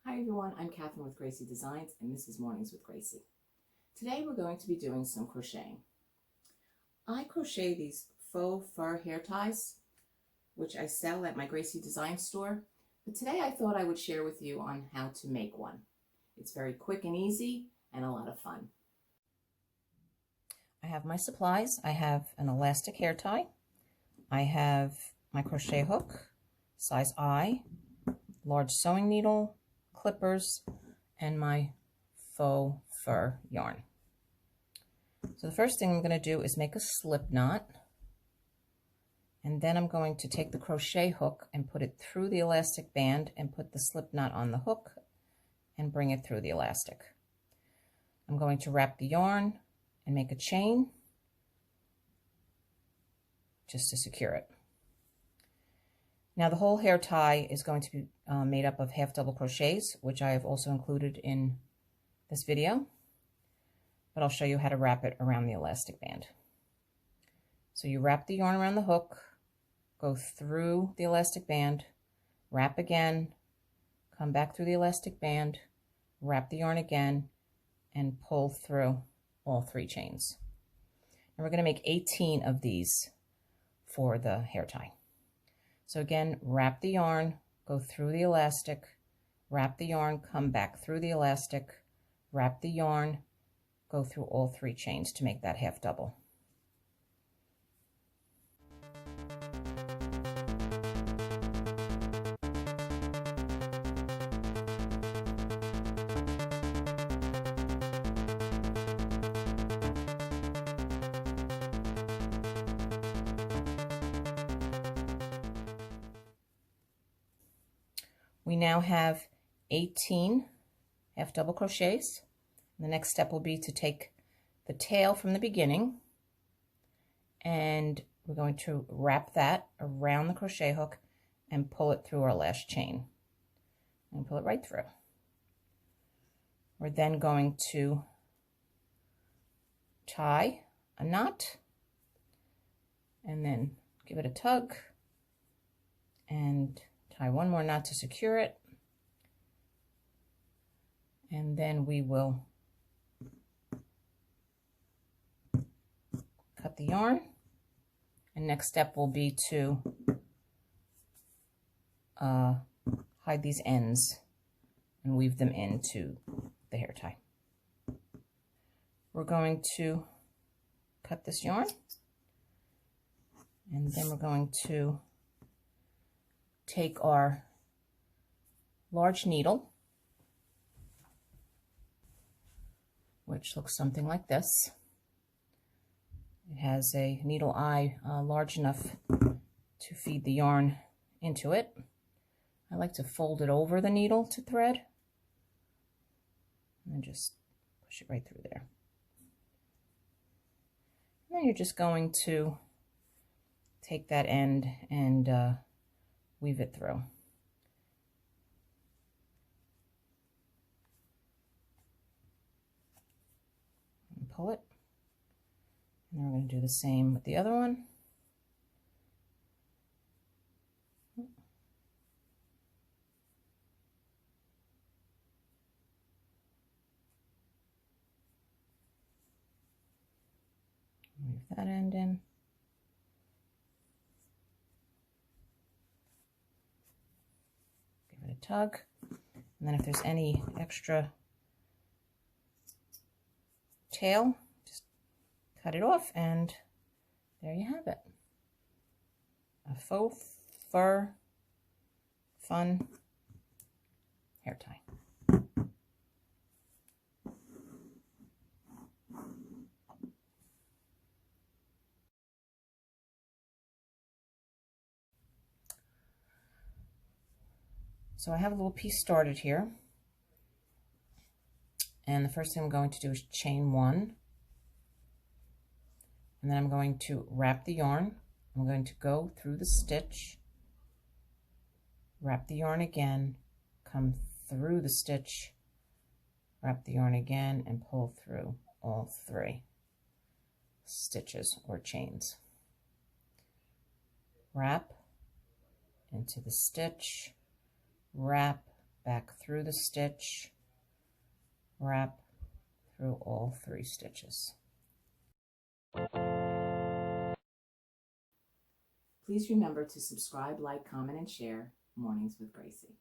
Hi everyone, I'm Catherine with GraCee Designs and this is Mornings with GraCee. Today we're going to be doing some crocheting. I crochet these faux fur hair ties, which I sell at my GraCee Designs store, but today I thought I would share with you on how to make one. It's very quick and easy and a lot of fun. I have my supplies. I have an elastic hair tie. I have my crochet hook, size I, large sewing needle, clippers, and my faux fur yarn. So the first thing I'm going to do is make a slip knot, and then I'm going to take the crochet hook and put it through the elastic band and put the slip knot on the hook and bring it through the elastic. I'm going to wrap the yarn and make a chain just to secure it. Now the whole hair tie is going to be made up of half double crochets, which I have also included in this video, but I'll show you how to wrap it around the elastic band. So you wrap the yarn around the hook, go through the elastic band, wrap again, come back through the elastic band, wrap the yarn again, and pull through all 3 chains. And we're going to make 18 of these for the hair tie. So again, wrap the yarn, go through the elastic, wrap the yarn, come back through the elastic, wrap the yarn, go through all 3 chains to make that half double. We now have 18 half double crochets. The next step will be to take the tail from the beginning and we're going to wrap that around the crochet hook and pull it through our last chain and pull it right through. We're then going to tie a knot and then give it a tug and tie one more knot to secure it, and then we will cut the yarn, and next step will be to hide these ends and weave them into the hair tie. We're going to cut this yarn, and then we're going to take our large needle, which looks something like this. It has a needle eye large enough to feed the yarn into it. I like to fold it over the needle to thread and just push it right through there. And then you're just going to take that end and weave it through. And pull it. And then we're going to do the same with the other one. Weave that end in. Give it a tug. And then if there's any extra tail, just cut it off, and there you have it. A faux fur fun hair tie. So I have a little piece started here, and the first thing I'm going to do is chain 1, and then I'm going to wrap the yarn. I'm going to go through the stitch, wrap the yarn again, come through the stitch, wrap the yarn again, and pull through all 3 stitches or chains. Wrap into the stitch, wrap, back through the stitch, wrap through all 3 stitches. Please remember to subscribe, like, comment, and share Mornings with GraCee.